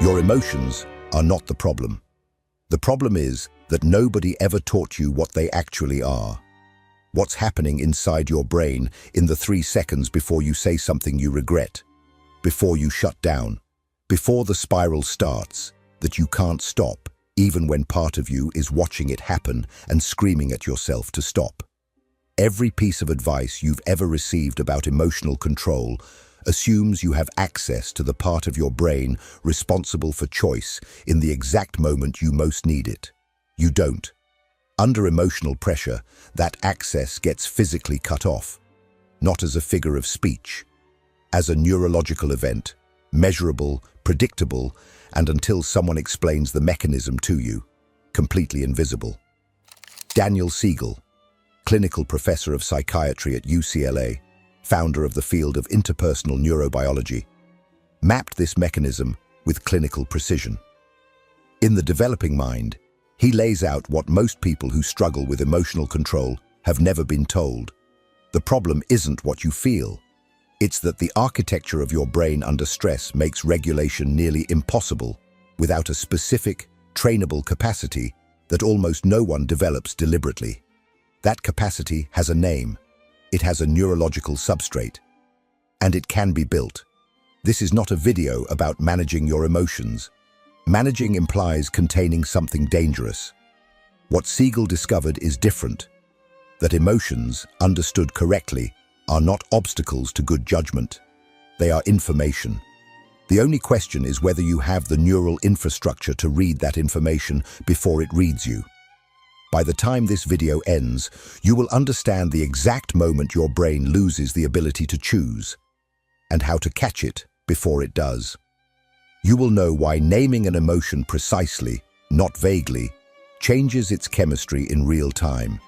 Your emotions are not the problem. The problem is that nobody ever taught you what they actually are. What's happening inside your brain in the 3 seconds before you say something you regret, before you shut down, before the spiral starts, that you can't stop, even when part of you is watching it happen and screaming at yourself to stop. Every piece of advice you've ever received about emotional control assumes you have access to the part of your brain responsible for choice in the exact moment you most need it. You don't. Under emotional pressure, that access gets physically cut off, not as a figure of speech, as a neurological event, measurable, predictable, and until someone explains the mechanism to you, completely invisible. Daniel Siegel, clinical professor of psychiatry at UCLA, founder of the field of interpersonal neurobiology, mapped this mechanism with clinical precision. In The Developing Mind, he lays out what most people who struggle with emotional control have never been told. The problem isn't what you feel. It's that the architecture of your brain under stress makes regulation nearly impossible without a specific, trainable capacity that almost no one develops deliberately. That capacity has a name. It has a neurological substrate. And it can be built. This is not a video about managing your emotions. Managing implies containing something dangerous. What Siegel discovered is different. That emotions, understood correctly, are not obstacles to good judgment. They are information. The only question is whether you have the neural infrastructure to read that information before it reads you. By the time this video ends, you will understand the exact moment your brain loses the ability to choose, and how to catch it before it does. You will know why naming an emotion precisely, not vaguely, changes its chemistry in real time.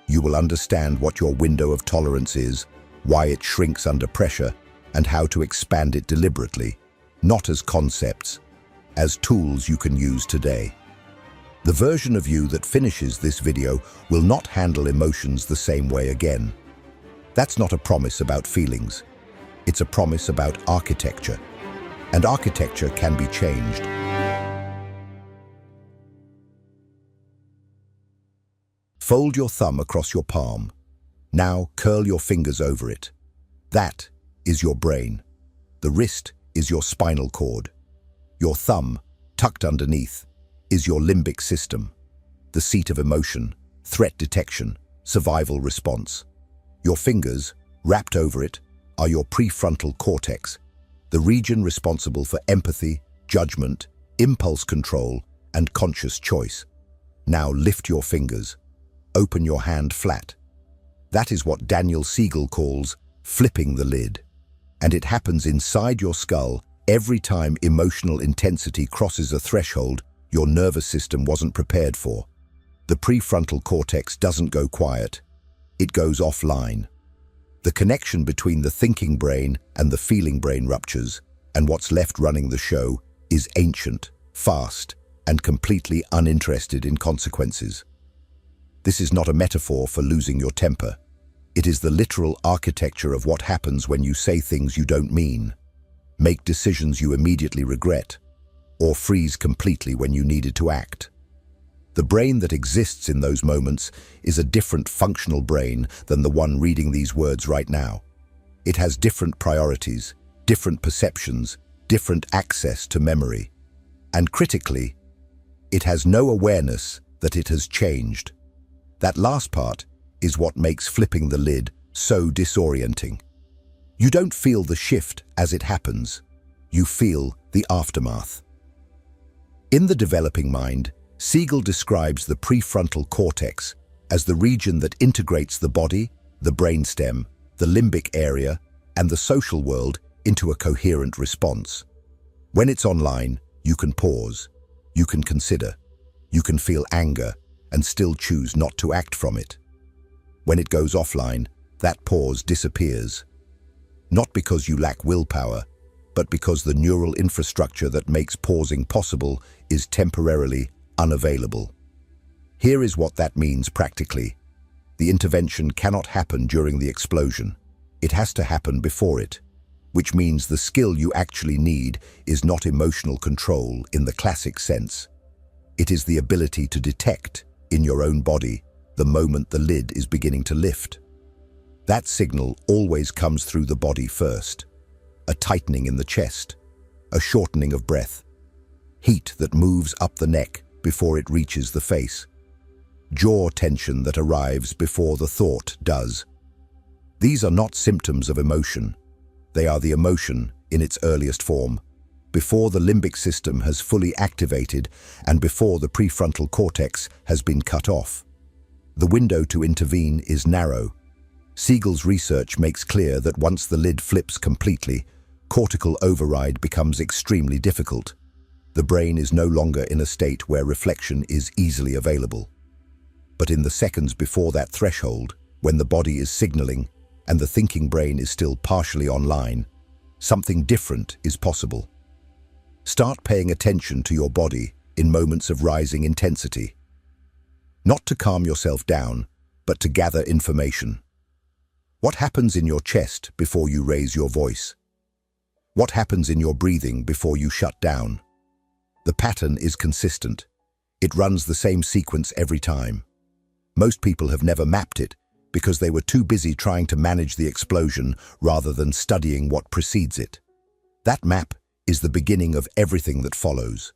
You will understand what your window of tolerance is, why it shrinks under pressure, and how to expand it deliberately, not as concepts, as tools you can use today. The version of you that finishes this video will not handle emotions the same way again. That's not a promise about feelings. It's a promise about architecture. And architecture can be changed. Fold your thumb across your palm. Now curl your fingers over it. That is your brain. The wrist is your spinal cord. Your thumb, tucked underneath, is your limbic system, the seat of emotion, threat detection, survival response. Your fingers, wrapped over it, are your prefrontal cortex, the region responsible for empathy, judgment, impulse control, and conscious choice. Now lift your fingers. Open your hand flat. That is what Daniel Siegel calls flipping the lid. And it happens inside your skull every time emotional intensity crosses a threshold your nervous system wasn't prepared for. The prefrontal cortex doesn't go quiet. It goes offline. The connection between the thinking brain and the feeling brain ruptures, and what's left running the show is ancient, fast, and completely uninterested in consequences. This is not a metaphor for losing your temper. It is the literal architecture of what happens when you say things you don't mean, make decisions you immediately regret, or freeze completely when you needed to act. The brain that exists in those moments is a different functional brain than the one reading these words right now. It has different priorities, different perceptions, different access to memory. And critically, it has no awareness that it has changed. That last part is what makes flipping the lid so disorienting. You don't feel the shift as it happens. You feel the aftermath. In The Developing Mind, Siegel describes the prefrontal cortex as the region that integrates the body, the brainstem, the limbic area, and the social world into a coherent response. When it's online, you can pause, you can consider, you can feel anger, and still choose not to act from it. When it goes offline, that pause disappears. Not because you lack willpower, but because the neural infrastructure that makes pausing possible is temporarily unavailable. Here is what that means practically. The intervention cannot happen during the explosion. It has to happen before it. which means the skill you actually need is not emotional control in the classic sense. It is the ability to detect, in your own body, the moment the lid is beginning to lift. That signal always comes through the body first. A tightening in the chest, a shortening of breath, heat that moves up the neck before it reaches the face, jaw tension that arrives before the thought does. These are not symptoms of emotion. They are the emotion in its earliest form, before the limbic system has fully activated and before the prefrontal cortex has been cut off. The window to intervene is narrow. Siegel's research makes clear that once the lid flips completely, cortical override becomes extremely difficult. The brain is no longer in a state where reflection is easily available. But in the seconds before that threshold, when the body is signaling and the thinking brain is still partially online, something different is possible. Start paying attention to your body in moments of rising intensity. Not to calm yourself down, but to gather information. What happens in your chest before you raise your voice? What happens in your breathing before you shut down? The pattern is consistent. It runs the same sequence every time. Most people have never mapped it because they were too busy trying to manage the explosion rather than studying what precedes it. That map is the beginning of everything that follows,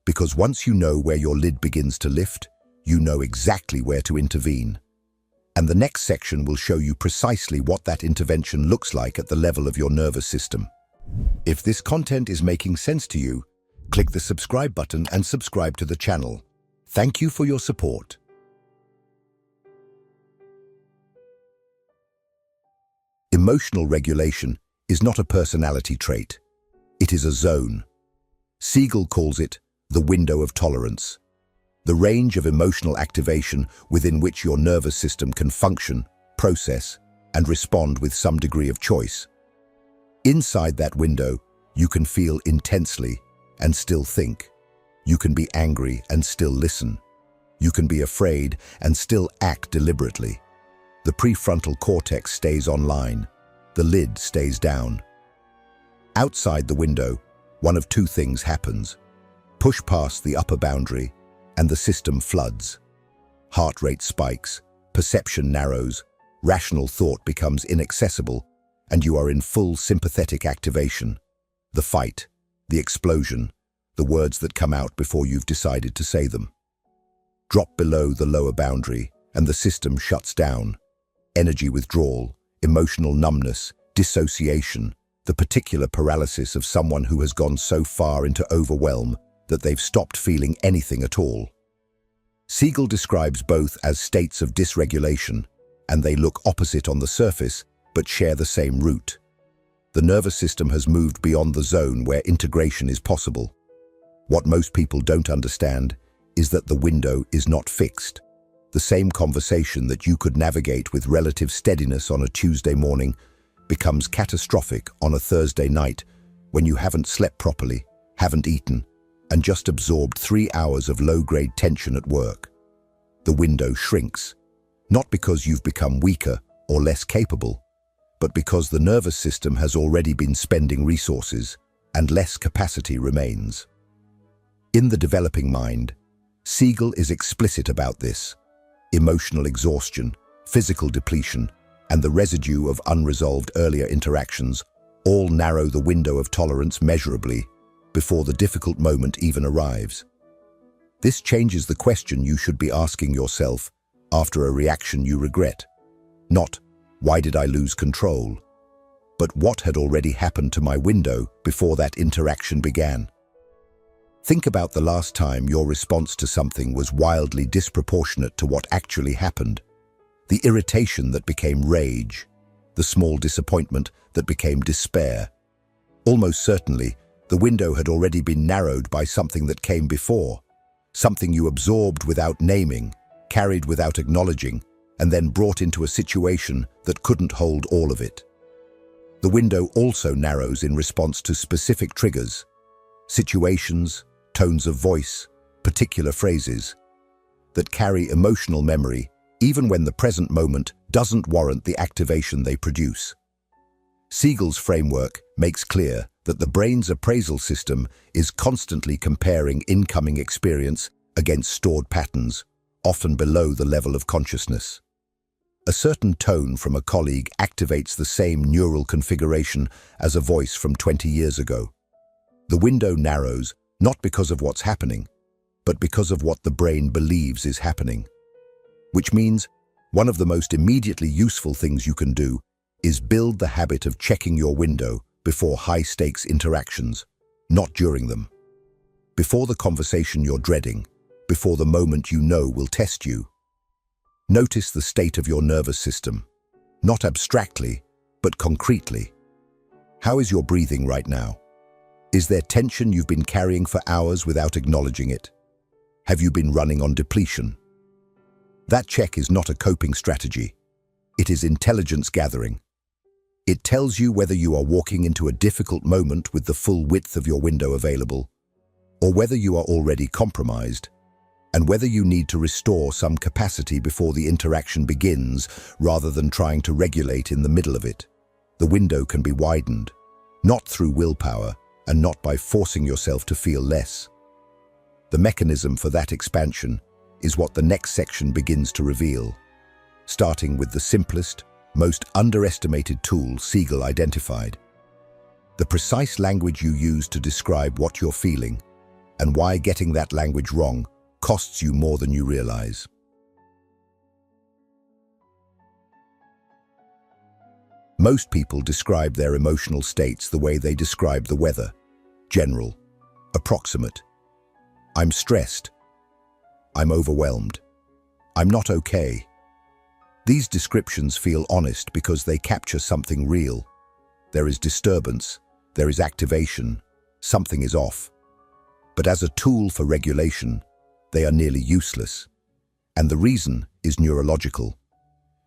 because once you know where your lid begins to lift, you know exactly where to intervene. And the next section will show you precisely what that intervention looks like at the level of your nervous system. If this content is making sense to you, click the subscribe button and subscribe to the channel. Thank you for your support. Emotional regulation is not a personality trait. It is a zone. Siegel calls it the window of tolerance, the range of emotional activation within which your nervous system can function, process, and respond with some degree of choice. Inside that window, you can feel intensely and still think. You can be angry and still listen. You can be afraid and still act deliberately. The prefrontal cortex stays online. The lid stays down. Outside the window, one of two things happens. Push past the upper boundary, and the system floods. Heart rate spikes, perception narrows, rational thought becomes inaccessible, and you are in full sympathetic activation. The fight, the explosion, the words that come out before you've decided to say them. Drop below the lower boundary, and the system shuts down. Energy withdrawal, emotional numbness, dissociation, the particular paralysis of someone who has gone so far into overwhelm that they've stopped feeling anything at all. Siegel describes both as states of dysregulation, and they look opposite on the surface, but share the same root. The nervous system has moved beyond the zone where integration is possible. What most people don't understand is that the window is not fixed. The same conversation that you could navigate with relative steadiness on a Tuesday morning becomes catastrophic on a Thursday night when you haven't slept properly, haven't eaten, and just absorbed 3 hours of low-grade tension at work. The window shrinks, not because you've become weaker or less capable, but because the nervous system has already been spending resources and less capacity remains. In The Developing Mind, Siegel is explicit about this. Emotional exhaustion, physical depletion, and the residue of unresolved earlier interactions all narrow the window of tolerance measurably before the difficult moment even arrives. This changes the question you should be asking yourself after a reaction you regret. Not, why did I lose control? But what had already happened to my window before that interaction began? Think about the last time your response to something was wildly disproportionate to what actually happened. The irritation that became rage, the small disappointment that became despair. Almost certainly, the window had already been narrowed by something that came before, something you absorbed without naming, carried without acknowledging, and then brought into a situation that couldn't hold all of it. The window also narrows in response to specific triggers, situations, tones of voice, particular phrases, that carry emotional memory even when the present moment doesn't warrant the activation they produce. Siegel's framework makes clear that the brain's appraisal system is constantly comparing incoming experience against stored patterns, often below the level of consciousness. A certain tone from a colleague activates the same neural configuration as a voice from 20 years ago. The window narrows not because of what's happening, but because of what the brain believes is happening. Which means one of the most immediately useful things you can do is build the habit of checking your window before high-stakes interactions, not during them. Before the conversation you're dreading, before the moment you know will test you. Notice the state of your nervous system, not abstractly, but concretely. How is your breathing right now? Is there tension you've been carrying for hours without acknowledging it? Have you been running on depletion? That check is not a coping strategy. It is intelligence gathering. It tells you whether you are walking into a difficult moment with the full width of your window available, or whether you are already compromised, and whether you need to restore some capacity before the interaction begins rather than trying to regulate in the middle of it. The window can be widened, not through willpower and not by forcing yourself to feel less. The mechanism for that expansion is what the next section begins to reveal, starting with the simplest, most underestimated tool Siegel identified. The precise language you use to describe what you're feeling and why getting that language wrong costs you more than you realize. Most people describe their emotional states the way they describe the weather: general, approximate. I'm stressed. I'm overwhelmed. I'm not okay. These descriptions feel honest because they capture something real. There is disturbance, there is activation, something is off. But as a tool for regulation, they are nearly useless. And the reason is neurological.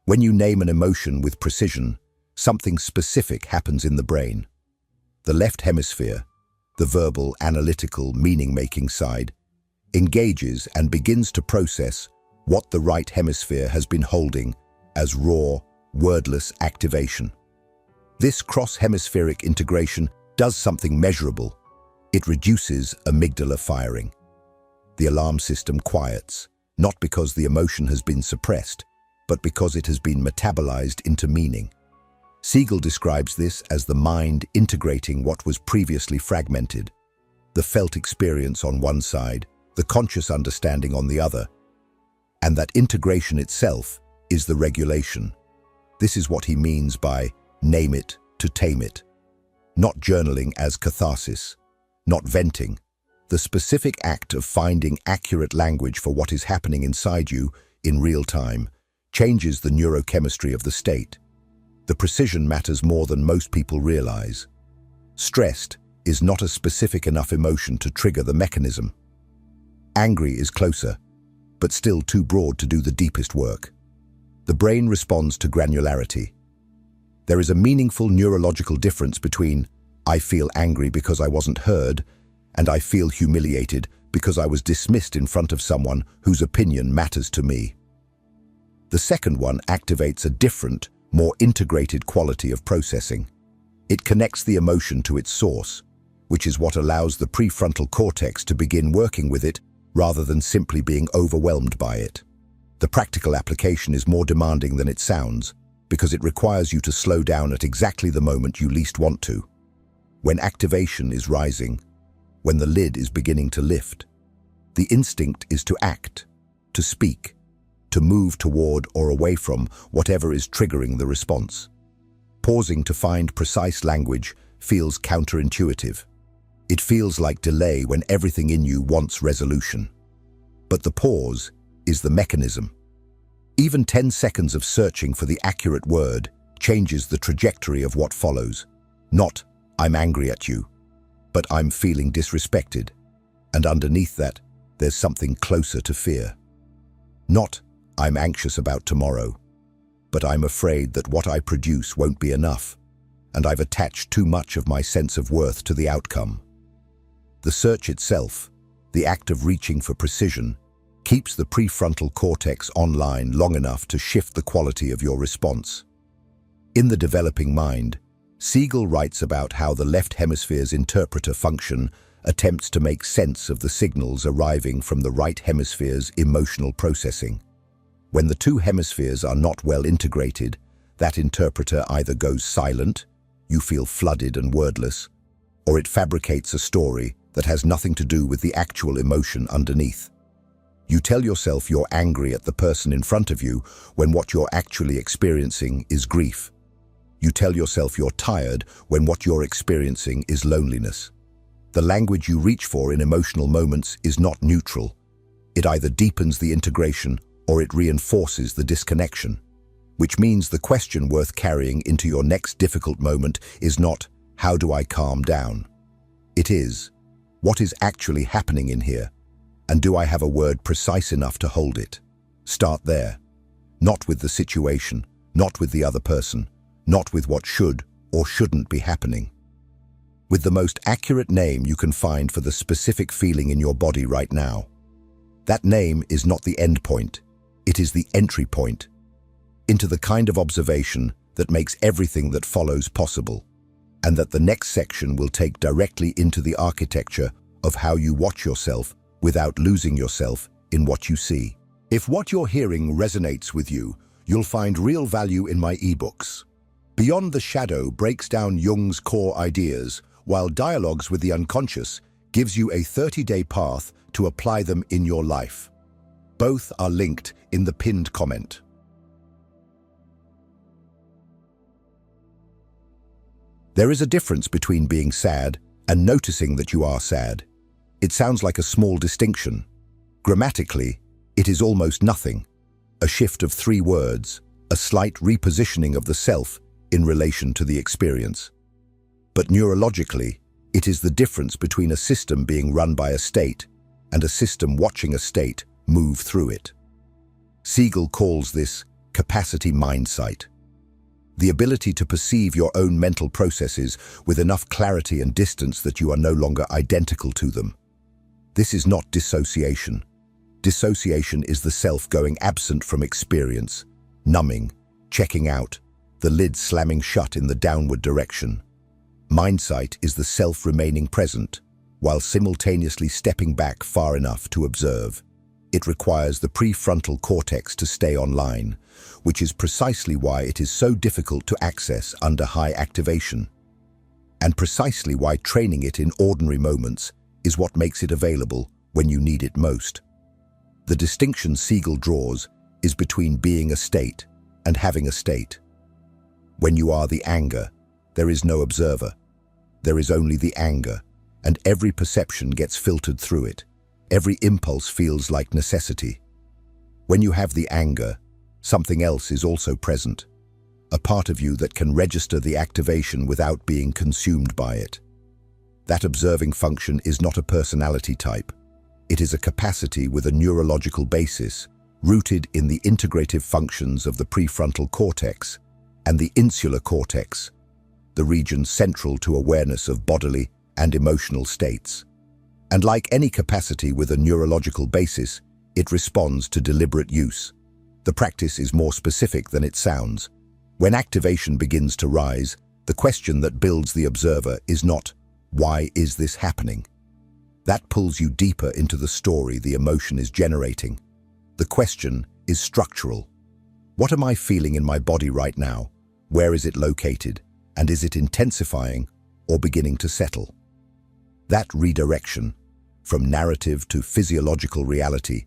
When you name an emotion with precision, something specific happens in the brain. The left hemisphere, the verbal, analytical, meaning-making side, engages and begins to process what the right hemisphere has been holding as raw, wordless activation. This cross-hemispheric integration does something measurable. It reduces amygdala firing. The alarm system quiets, not because the emotion has been suppressed, but because it has been metabolized into meaning. Siegel describes this as the mind integrating what was previously fragmented, the felt experience on one side, the conscious understanding on the other, and that integration itself is the regulation. This is what he means by name it to tame it. Not journaling as catharsis, not venting. The specific act of finding accurate language for what is happening inside you in real time changes the neurochemistry of the state. The precision matters more than most people realize. Stressed is not a specific enough emotion to trigger the mechanism. Angry is closer, but still too broad to do the deepest work. The brain responds to granularity. There is a meaningful neurological difference between "I feel angry because I wasn't heard" and "I feel humiliated because I was dismissed in front of someone whose opinion matters to me." The second one activates a different, more integrated quality of processing. It connects the emotion to its source, which is what allows the prefrontal cortex to begin working with it rather than simply being overwhelmed by it. The practical application is more demanding than it sounds, because it requires you to slow down at exactly the moment you least want to. When activation is rising, when the lid is beginning to lift, the instinct is to act, to speak, to move toward or away from whatever is triggering the response. Pausing to find precise language feels counterintuitive. It feels like delay when everything in you wants resolution. But the pause is the mechanism. Even 10 seconds of searching for the accurate word changes the trajectory of what follows. Not, "I'm angry at you," but "I'm feeling disrespected." And underneath that, there's something closer to fear. Not, "I'm anxious about tomorrow," but "I'm afraid that what I produce won't be enough, and I've attached too much of my sense of worth to the outcome." The search itself, the act of reaching for precision, keeps the prefrontal cortex online long enough to shift the quality of your response. In the developing mind, Siegel writes about how the left hemisphere's interpreter function attempts to make sense of the signals arriving from the right hemisphere's emotional processing. When the two hemispheres are not well integrated, that interpreter either goes silent, you feel flooded and wordless, or it fabricates a story that has nothing to do with the actual emotion underneath. You tell yourself you're angry at the person in front of you when what you're actually experiencing is grief. You tell yourself you're tired when what you're experiencing is loneliness. The language you reach for in emotional moments is not neutral. It either deepens the integration or it reinforces the disconnection, which means the question worth carrying into your next difficult moment is not, how do I calm down? It is, what is actually happening in here? And do I have a word precise enough to hold it? Start there. Not with the situation, not with the other person, not with what should or shouldn't be happening. With the most accurate name you can find for the specific feeling in your body right now. That name is not the end point, it is the entry point into the kind of observation that makes everything that follows possible, and that the next section will take directly into the architecture of how you watch yourself without losing yourself in what you see. If what you're hearing resonates with you, you'll find real value in my ebooks. Beyond the Shadow breaks down Jung's core ideas, while Dialogues with the Unconscious gives you a 30-day path to apply them in your life. Both are linked in the pinned comment. There is a difference between being sad and noticing that you are sad. It sounds like a small distinction. Grammatically, it is almost nothing. A shift of 3 words, a slight repositioning of the self in relation to the experience. But neurologically, it is the difference between a system being run by a state and a system watching a state move through it. Siegel calls this capacity mindsight. The ability to perceive your own mental processes with enough clarity and distance that you are no longer identical to them. This is not dissociation. Dissociation is the self going absent from experience, numbing, checking out, the lid slamming shut in the downward direction. Mindsight is the self remaining present, while simultaneously stepping back far enough to observe. It requires the prefrontal cortex to stay online, which is precisely why it is so difficult to access under high activation, and precisely why training it in ordinary moments is what makes it available when you need it most. The distinction Siegel draws is between being a state and having a state. When you are the anger, there is no observer. There is only the anger, and every perception gets filtered through it. Every impulse feels like necessity. When you have the anger, something else is also present, a part of you that can register the activation without being consumed by it. That observing function is not a personality type. It is a capacity with a neurological basis, rooted in the integrative functions of the prefrontal cortex and the insular cortex, the region central to awareness of bodily and emotional states. And like any capacity with a neurological basis, it responds to deliberate use. The practice is more specific than it sounds. When activation begins to rise, the question that builds the observer is not, why is this happening? That pulls you deeper into the story the emotion is generating. The question is structural. What am I feeling in my body right now? Where is it located? And is it intensifying or beginning to settle? That redirection, from narrative to physiological reality,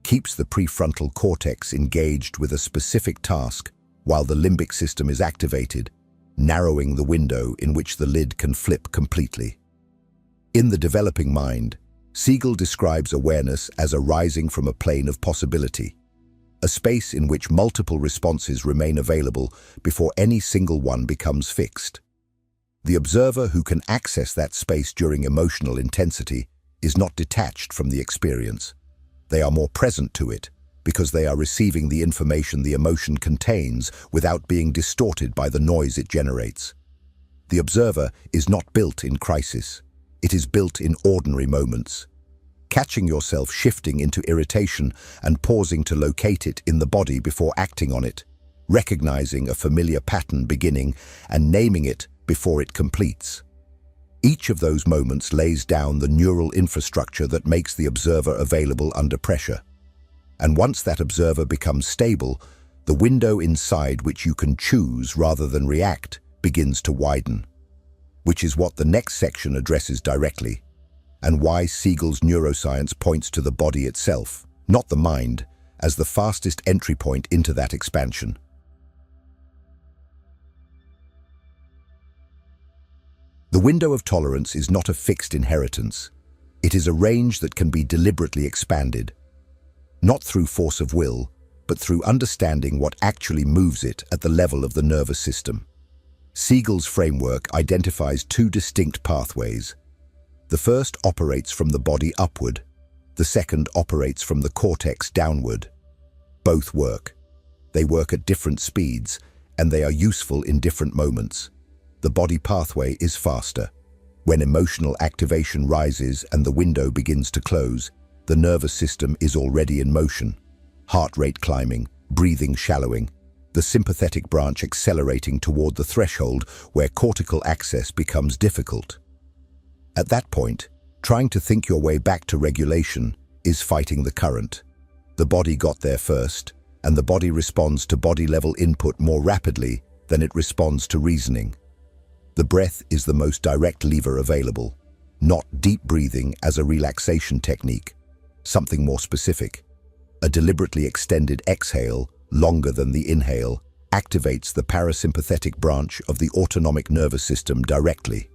keeps the prefrontal cortex engaged with a specific task while the limbic system is activated, narrowing the window in which the lid can flip completely. In The Developing Mind, Siegel describes awareness as arising from a plane of possibility, a space in which multiple responses remain available before any single one becomes fixed. The observer who can access that space during emotional intensity is not detached from the experience. They are more present to it because they are receiving the information the emotion contains without being distorted by the noise it generates. The observer is not built in crisis. It is built in ordinary moments. Catching yourself shifting into irritation and pausing to locate it in the body before acting on it, recognizing a familiar pattern beginning and naming it before it completes. Each of those moments lays down the neural infrastructure that makes the observer available under pressure. And once that observer becomes stable, the window inside which you can choose rather than react begins to widen, which is what the next section addresses directly, and why Siegel's neuroscience points to the body itself, not the mind, as the fastest entry point into that expansion. The window of tolerance is not a fixed inheritance. It is a range that can be deliberately expanded, not through force of will, but through understanding what actually moves it at the level of the nervous system. Siegel's framework identifies two distinct pathways. The first operates from the body upward. The second operates from the cortex downward. Both work. They work at different speeds, and they are useful in different moments. The body pathway is faster. When emotional activation rises and the window begins to close, the nervous system is already in motion. Heart rate climbing, breathing shallowing, the sympathetic branch accelerating toward the threshold where cortical access becomes difficult. At that point, trying to think your way back to regulation is fighting the current. The body got there first, and the body responds to body-level input more rapidly than it responds to reasoning. The breath is the most direct lever available, not deep breathing as a relaxation technique, something more specific. A deliberately extended exhale, longer than the inhale, activates the parasympathetic branch of the autonomic nervous system directly.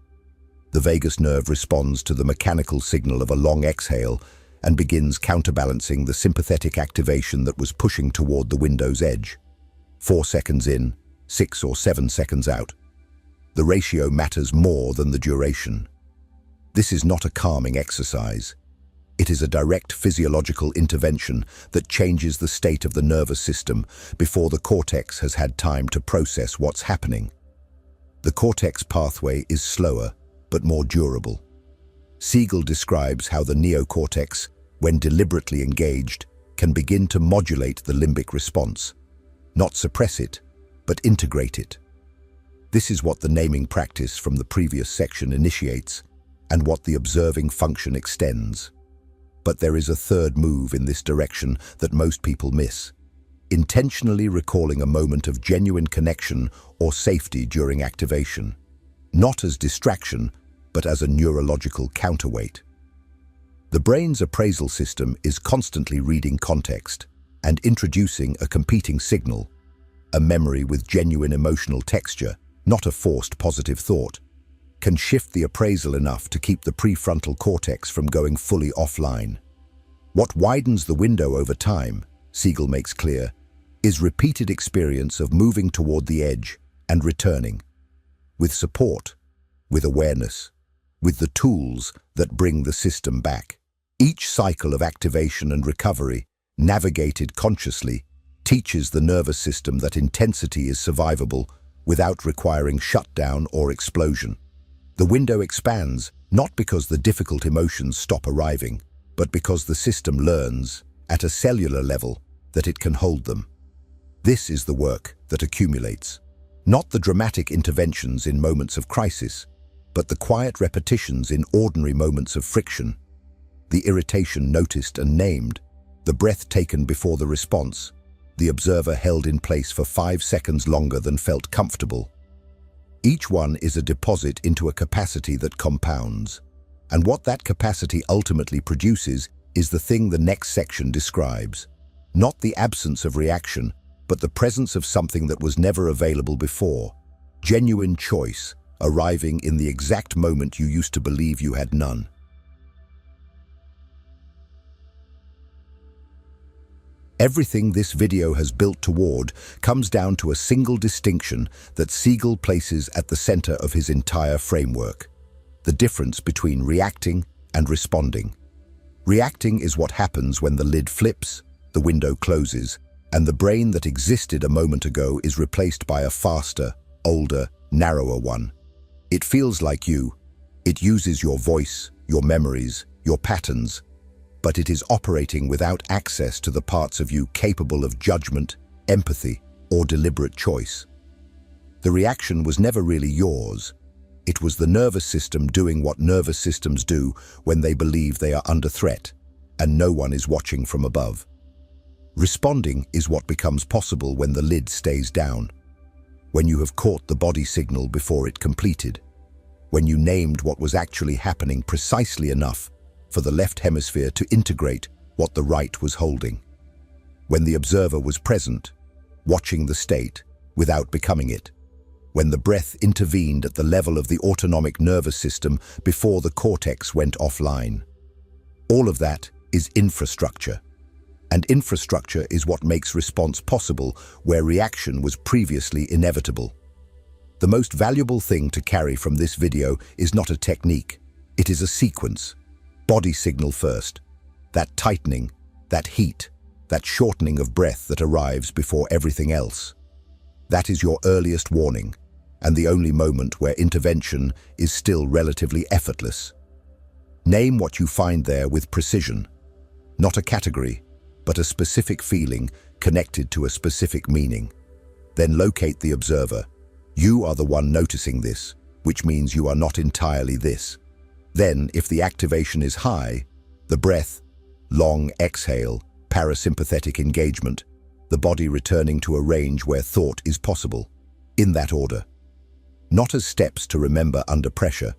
The vagus nerve responds to the mechanical signal of a long exhale and begins counterbalancing the sympathetic activation that was pushing toward the window's edge. 4 seconds in, 6 or 7 seconds out. The ratio matters more than the duration. This is not a calming exercise. It is a direct physiological intervention that changes the state of the nervous system before the cortex has had time to process what's happening. The cortex pathway is slower, but more durable. Siegel describes how the neocortex, when deliberately engaged, can begin to modulate the limbic response, not suppress it, but integrate it. This is what the naming practice from the previous section initiates, and what the observing function extends. But there is a third move in this direction that most people miss: intentionally recalling a moment of genuine connection or safety during activation, not as distraction, but as a neurological counterweight. The brain's appraisal system is constantly reading context and introducing a competing signal, a memory with genuine emotional texture, not a forced positive thought, can shift the appraisal enough to keep the prefrontal cortex from going fully offline. What widens the window over time, Siegel makes clear, is repeated experience of moving toward the edge and returning, with support, with awareness, with the tools that bring the system back. Each cycle of activation and recovery, navigated consciously, teaches the nervous system that intensity is survivable without requiring shutdown or explosion. The window expands not because the difficult emotions stop arriving, but because the system learns, at a cellular level, that it can hold them. This is the work that accumulates, not the dramatic interventions in moments of crisis, but the quiet repetitions in ordinary moments of friction, the irritation noticed and named, the breath taken before the response, the observer held in place for 5 seconds longer than felt comfortable. Each one is a deposit into a capacity that compounds, and what that capacity ultimately produces is the thing the next section describes. Not the absence of reaction, but the presence of something that was never available before. Genuine choice, arriving in the exact moment you used to believe you had none. Everything this video has built toward comes down to a single distinction that Siegel places at the center of his entire framework: the difference between reacting and responding. Reacting is what happens when the lid flips, the window closes, and the brain that existed a moment ago is replaced by a faster, older, narrower one. It feels like you. It uses your voice, your memories, your patterns, but it is operating without access to the parts of you capable of judgment, empathy, or deliberate choice. The reaction was never really yours. It was the nervous system doing what nervous systems do when they believe they are under threat and no one is watching from above. Responding is what becomes possible when the lid stays down, when you have caught the body signal before it completed, when you named what was actually happening precisely enough for the left hemisphere to integrate what the right was holding, when the observer was present, watching the state without becoming it, when the breath intervened at the level of the autonomic nervous system before the cortex went offline. All of that is infrastructure. And infrastructure is what makes response possible where reaction was previously inevitable. The most valuable thing to carry from this video is not a technique. It is a sequence. Body signal first. That tightening, that heat, that shortening of breath that arrives before everything else. That is your earliest warning, and the only moment where intervention is still relatively effortless. Name what you find there with precision. Not a category, but a specific feeling connected to a specific meaning. Then locate the observer. You are the one noticing this, which means you are not entirely this. Then, if the activation is high, the breath, long exhale, parasympathetic engagement, the body returning to a range where thought is possible, in that order. Not as steps to remember under pressure,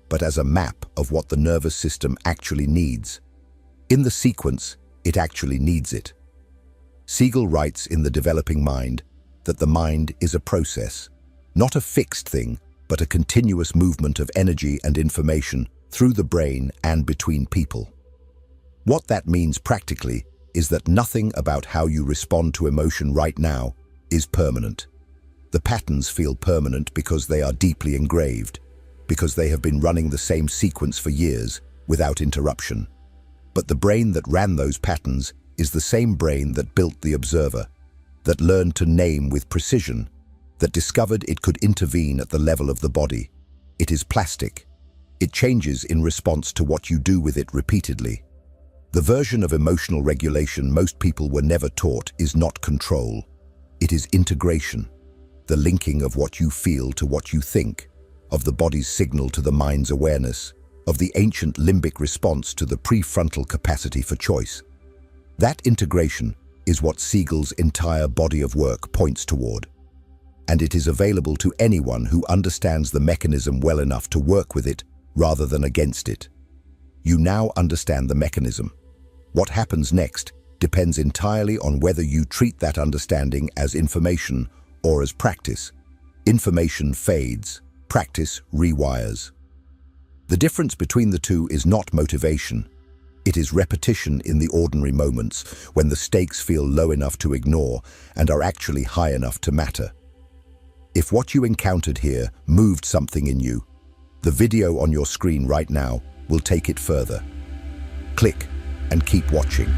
but as a map of what the nervous system actually needs. In the sequence, it actually needs it. Siegel writes in The Developing Mind that the mind is a process, not a fixed thing, but a continuous movement of energy and information through the brain and between people. What that means practically is that nothing about how you respond to emotion right now is permanent. The patterns feel permanent because they are deeply engraved, because they have been running the same sequence for years without interruption. But the brain that ran those patterns is the same brain that built the observer, that learned to name with precision, that discovered it could intervene at the level of the body. It is plastic. It changes in response to what you do with it repeatedly. The version of emotional regulation most people were never taught is not control. It is integration, the linking of what you feel to what you think, of the body's signal to the mind's awareness, of the ancient limbic response to the prefrontal capacity for choice. That integration is what Siegel's entire body of work points toward. And it is available to anyone who understands the mechanism well enough to work with it rather than against it. You now understand the mechanism. What happens next depends entirely on whether you treat that understanding as information or as practice. Information fades, practice rewires. The difference between the two is not motivation. It is repetition in the ordinary moments when the stakes feel low enough to ignore and are actually high enough to matter. If what you encountered here moved something in you, the video on your screen right now will take it further. Click and keep watching.